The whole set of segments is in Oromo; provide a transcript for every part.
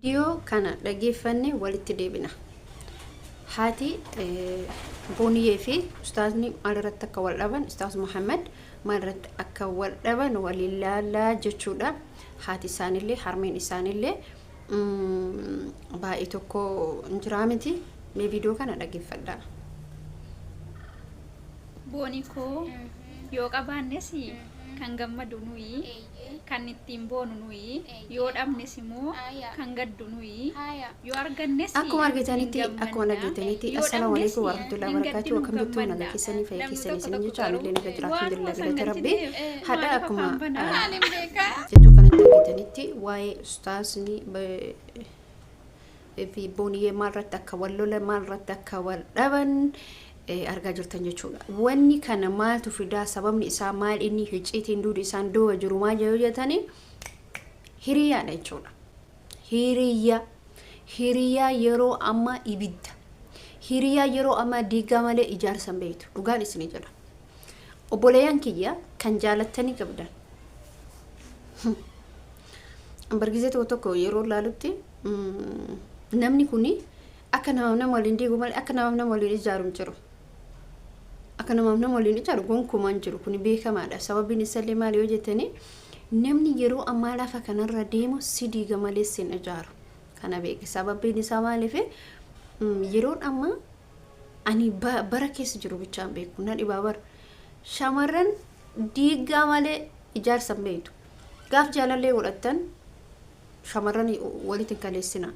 Dhiyoo kana dhaggeeffanne walitti deebina. Haati Booniyee fi ustaazni maalirratti akka wal dhaban, ustaaz Muhammad maalirratti akka wal dhaban waliin ilaalaa jechuudha. Haati isaanillee harmeen isaanillee baay'ee tokko injiraa miti. Mee viidiyoo kana dhaggeeffadhaa. Booni koo yoo qabaannes kan gammadu nuyi, kan ittiin boonu nuyi, yoo dhabnes immoo kan gaddu nuyi, yoo argannes akkuma argitanitti assalaamu alaykum warahmatullahi wabarakatuh. Akkam jirtu naga keessanii fayyaa keessanii isin jecha amillee naga jiraachuu alhamdulillah galata rabbii. Hadha akkuma jechuu kanatti argitanitti waa'ee ustaazni fi Booniyee maalirratti akka wal lolan maalirratti akka wal dhaban argaa jirtan jechuudha. Wanni kana maaltu fidaa? Sababni isaa maal? Inni hicciitiin duudi isaan doowa jiru maal jedhani hiriyaadha jechuudha. Hiriyaa yeroo amma ibidda. Hiriyaa yeroo amma diigaa malee ijaarsan beektu. Dhugaan isin jira. Obboleeyyan kiyya kan jaalattanii qabdan. Bargisee tokko yeroo laalutti namni kuni akka nama waliin diigu malee akka nama waliin ijaaru jiru. Akka nama waliin ijaaru gonkumaan jiru kun beekamaadha. Sababiin isaallee maal yoo jettanii namni yeroo ammaa lafa kanarra deemu si diiga malee sin ijaaru. Kana beeki. Sababiin isaa maaliif yeroon amma ani bara keessa jiru bichaan beeku na dhibaa bara. Shamarran diigaa malee ijaarsan beektu. Gaaf jaalallee godhattan shamarran walitti kaleessina.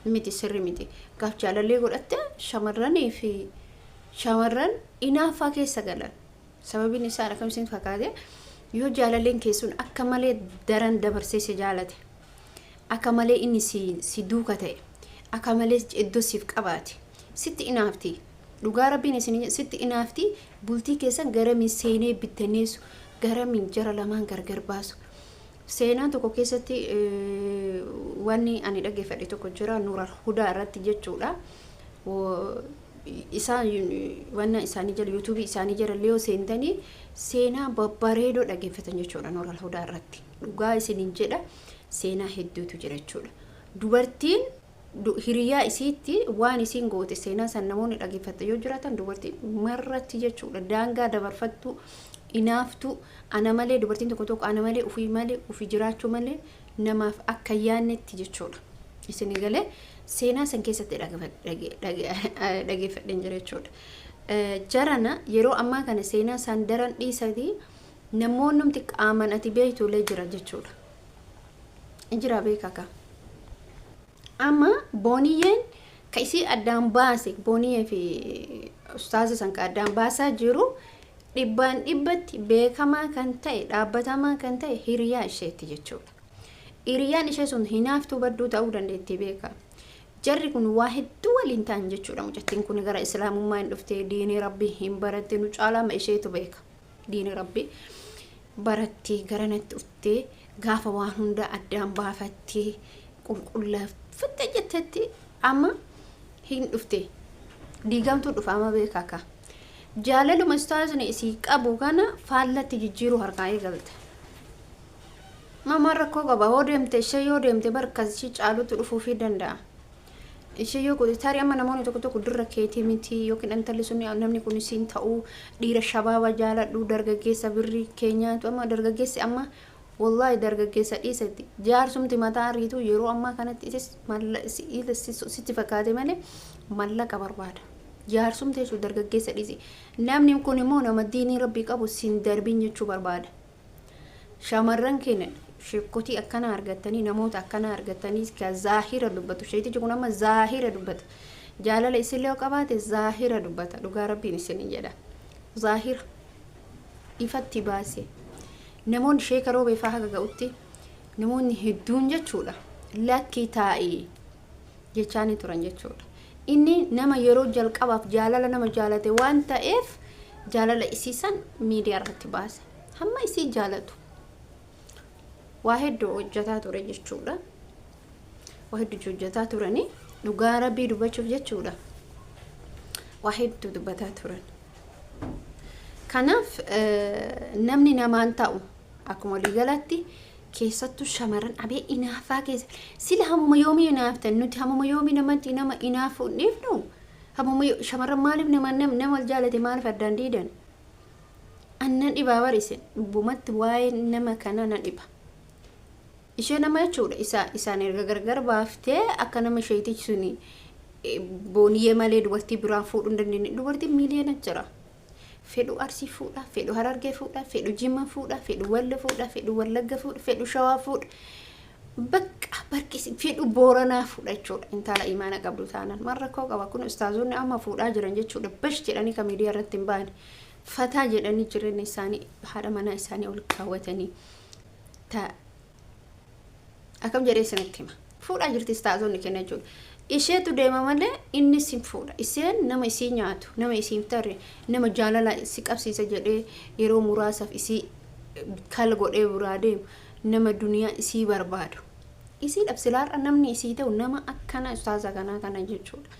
Miti sirri miti. Gaaf jaalallee godhatte shamarranii fi shamarran inaafaa keessa galan. Sababiin isaa akkamiin fakkaate yoo jaalalleen keessuun akka malee daran dabarsee si jaalate, akka malee inni si duuka ta'e, akka malee iddoo siif qabaate sitti inaafti. Dhugaa rabbiin isin sitti inaafti. Bultii keessan gara min seenee bittanneessu, gara min jara lamaan gargar baasu. Seenaan tokko keessatti wanni ani dhaggeeffadhe tokko jira Nuural Hudaa irratti jechuudha. Isaan wanna isaanii jala YouTube isaanii jala Leo seentanii seenaa babbareedoo dhaggeeffatan jechuudha Nuural Hudaa irratti. Dhugaa isiniin jedha seenaa hedduutu jira jechuudha. Dubartiin hiriyaa isiitti waan isiin goote seenaa san namoonni dhaggeeffatan yoo jiraatan dubartiin marratti jechuudha. Daangaa dabarfattu inaaftu ana malee dubartiin tokko ana malee ufii malee ufii jiraachuu malee namaaf akka yaannetti jechuudha. Isin galee seenaa san keessatti dhaggeeffadheen jira jechuudha. Jarana yeroo ammaa kana seenaa san daran dhiisati namoonni numti qaaman ati beektuulee jira jechuudha. Injira beekaka. Amma Booniyeen ka isii addaan baase Booniyee fi ustaaza san ka addaan baasaa jiru dhibbaan dhibbatti beekamaa kan ta'e dhaabbatamaa kan ta'e hiriyaa isheetti jechuudha. Hiriyaan ishee sun hinaaftuu badduu ta'uu dandeetti beeka. Jarri kun waa hedduu waliin ta'an jechuudha. Mucattiin kun gara islaamummaa hin dhuftee diinii rabbii hin baratte nu caalama isheetu beeka. Diinii rabbii barattee gara natti dhuftee gaafa waan hunda addaan baafattee qulqullaafattee jettetti amma hin dhufte. Diigamtuu dhufaama beeka akka. Jaalaluma ustaazni isii qabu kana faallatti jijjiiruu harkaa eegalte. Mama rakkoo qaba hoo deemte ishee yoo deemte barkasii caalutti dhufuufii danda'a. Ishee yoo godhe tarii amma namoonni tokko dirra keetii miti yookiin intalli sun namni kun isiin ta'uu dhiira shabaaba jaaladhu dargaggeessa birrii keenyaatu amma dargaggeessi amma wallahi dargaggeessa dhiisatti jaarsumti mataa riitu yeroo ammaa kanatti sitti fakkaate malee mallaqa barbaada. Jaarsumti jechuun dargaggeessa dhiisi. Namni kun immoo nama diinii rabbii qabu siin darbiin jechuu barbaada. Shamarran keenya shekkotii akkana argatanii namoota akkana argatanii ka zaahira dubbatu. Sheetichi kun amma zaahira dubbata. Jaalala isillee qabaate zaahira dubbata. Dhugaa rabbiin isin jedha. Zaahira ifatti baase. Namoonni sheeka roobee faa haga ga'utti namoonni hedduun jechuudha. Lakkii taa'ee jechaanii turan jechuudha. Inni nama yeroo jalqabaaf jaalala nama jaalate waan ta'eef jaalala isiisan miidiyaa irratti baase. Hamma isii jaalatu. Waa hedduu hojjetaa ture jechuudha. Waa hedduu hojjetaa turani dhugaa rabbii dubbachuuf jechuudha. Waa hedduu dubbataa turan. Kanaaf namni namaan ta'u akkuma waliigalatti keessattuu shamarran abee inaafaa keessa sila hamuma yoomii inaaftan nuti hamuma yoomii namatti nama inaafuu dhiifnu hamuma shamarran maaliif nama wal jaalate maaliif addaan diidan annan dhibaa barise dhubbumatti waa'ee nama kana nan dhiba ishee nama jechuudha isaan erga gargar baaftee akka nama isheetichi suni booniyyee malee dubartii biraan fuudhuu hin dandeenye dubartiin miiliyoona jira fedhu arsii fuudha fedhu harargee fuudha fedhu jimma fuudha fedhu walli fuudha fedhu wallagga fuudha fedhu shawaa fuudha bakka barkisi fedhu booranaa fuudha jechuudha intala imaana qabdu taanaan marra koo qaba kun ustaazonni amma fuudhaa jiran jechuudha bash jedhanii kamiidiyaa irratti hin baane fataa jedhanii jireenya isaanii haadha manaa isaanii ol kaawwatanii ta akkam jedhee isinitti hima fuudhaa jirti ustaazonni kenna jechuudha isheetu deema malee inni sin fuudha iseen nama isii nyaatu nama isii tarre nama jaalala si qabsiisa jedhee yeroo muraasaaf isii kal godhee biraa deemu nama duniyaa isii barbaadu isii dhabsilaarra namni isii ta'u nama akkana ustaaza kana jechuudha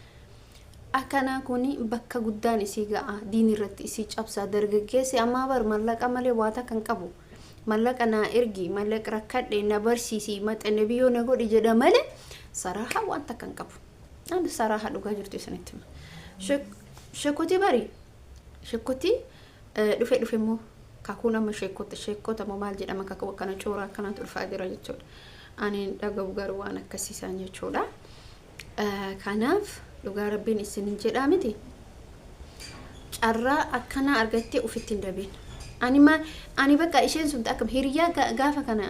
akkana kuni bakka guddaan isii ga'a diin irratti isii cabsaa dargaggeessi ammaa bar mallaqa malee waata kan qabu mallaqa naa ergi mallaqa rakkadhe na barsiisi maxxane biyyoo na godhi jedha malee saraha wanta kan qabu ande saraha dhugaa jirtu isanitti sheekoti bari sheekoti dhufe mo kakuna ma sheekota mo maal jedhama kakka kana coora kana turfaa jira jechuudha ani dhagahu garu waan akkasiisan jechuudha kanaaf dhugaa rabbiin isinin jedha miti carraa akkana argattee ufitti hin dabeen ani bakka isheen sun akkam hiriyaa gaafa kana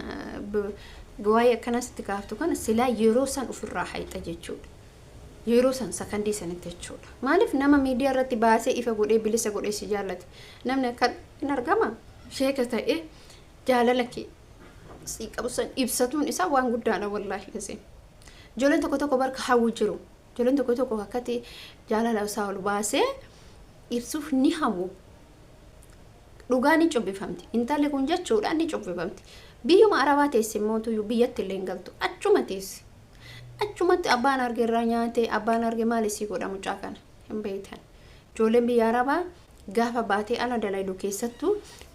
gwaaya kanatti kaaftu kana sila yeroo san ofirraa hayxa jechuudha yeroo san sakandii sanitti jechuudha maaliif nama miidiyaa irratti baasee ifa godhee bilisa godhee si jaallate namni akka hin argama sheeka ta'e jaalala kee si qabsan ibsatuun isaa waan guddaadha wallaahi isin ijoolleen tokko barka hawwu jiru ijoolleen tokko akkati jaalala isaa ol baasee ibsuuf ni hawu dhugaa ni cubbifamti intalli kun jechuudha ni cubbifamti biyyuma arabaa teesse mootu biyyatti illee galtu achumatti abbaan arge irraa nyaate abbaan arge maal isii godha mucaa kana hin beektan ijoolleen biyya arabaa gaafa baatee ala dalagu keessattuu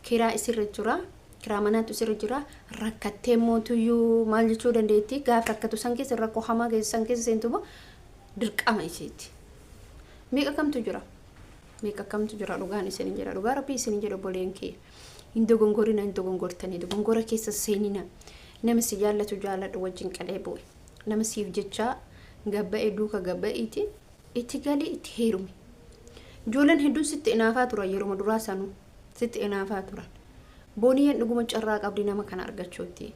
kiraa isirra jira kiraa manaatu isirra jira rakkattee mootuyyuu maal jechuu dandeetti gaafa rakkatu san keessa rakkoo hamaa keessa san keessa seentumoo dirqama isiiti meeqa kamtu jira dhugaan isin jira dhugaa rabbii isin jira boleen kee indo gongorina indo gongortani do gongora keessa seenina nama si jaallatu jaalladhu wajjin qalee bu'e nama siif jecha gabba'e duuka gabba'iti itti galee itti heerumi ijoolleen hedduun sitti inaafaa turan yeroo duraa sanuu sitti inaafaa turan booniyyeen dhuguma carraa qabdi nama kana argachuutti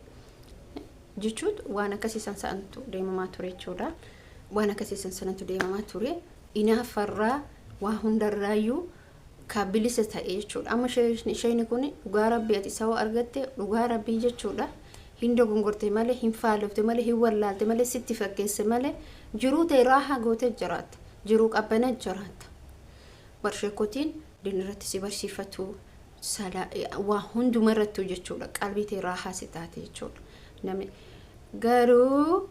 jechuut waan akkasiisan santu deemamaa ture jechuudha waan akkasiisan santu deemamaa ture inaafarraa waa hundarraayyuu kabilisa ta'e jechuudha amma isheen kun dhugaa rabbii ati sawa argatte dhugaa rabbii jechuudha hindo gongorte malee hin faalofte malee hin wallaalte malee sitti fakkeesse malee jiruu ta'e raaha goote jiraata jiruu qabbana jiraata barsheekotiin dinirratti si barsiifatu waa hundumarrattu jechuudha qalbii ta'e raaha si taate jechuudha namni garuu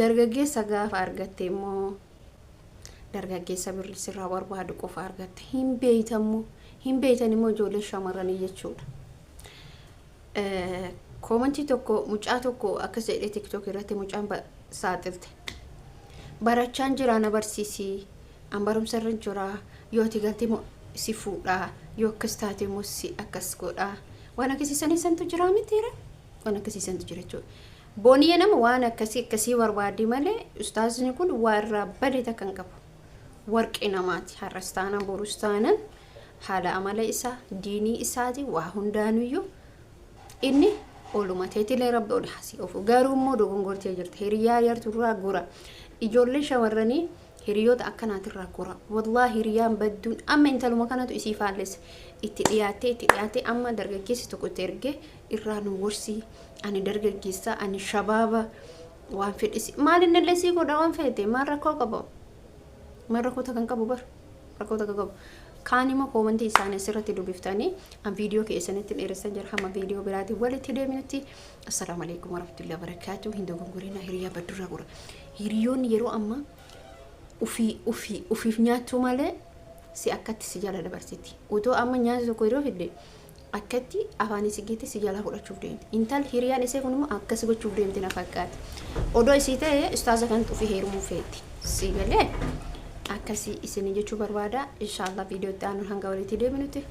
dargaggeessa gaafa argatte immoo dargaggeessa birri sirraa barbaadu qofa argatte hin beeytan immoo ijoollee shamarranii jechuudha koomantii tokko mucaa tokko akkas jedhee tiktok irratti mucaan saaxilte barachaan jira na barsiisi an barumsa irra jira yoo ati galtee moo si fuudhaa yoo akkas taate moo si akkas godhaa waan akkasiisan santu jira mitiira waan akkasiisantu jira jechuudha booniyyee nama waan akkasii barbaaddi malee ustaazni kun waa irraa badeeta kan qabu warqi namaati harrastaana borustaana haala amala isaa diinii isaati waa hundaanuyyuu inni olumateetilee rabbi ol hasii ofu garuu immoo dogongortee jirti hiriyaa yarturraa gura ijoollee shamarranii hiriyoota akkanaatirraa gura wallaahi hiriyaan badduun amma intaluma kanatu isii faallessa itti dhiyaattee amma dargaggeessi tokko itti erge irraa nu gorsii ani dargaggeessaa ani shabaaba waan fedhisi maalinillee sii godha waan fedhe maal rakkoo qaba maal rakkoota kan qabu bar rakkoota kan qabu kaanima koomantii isaanii asirratti dubbiftanii an viidiyoo keessanitti dheeressan jira hamma viidiyoo biraatiin walitti deeminutti assalaamu alaykum warahmatullahi wabarakatuh hin dogongorina hiriyaa baddurraa gura hiriyoonni yeroo amma ufiif nyaattu malee si akkatti si jala dabarsiti utoo amma nyaata tokko yeroo fidde akkatti afaan isii geetti si jala fudhachuuf deemti. Intal hiriyaan isee kun immoo akkas gochuuf deemti na fakkaata. Odoo isii ta'e ustaaza kan xufii heerumuu feeti. Si galee akkasii isin jechuu barbaada. Inshaallah viidiyoo itti aanu hanga walitti deebinutti.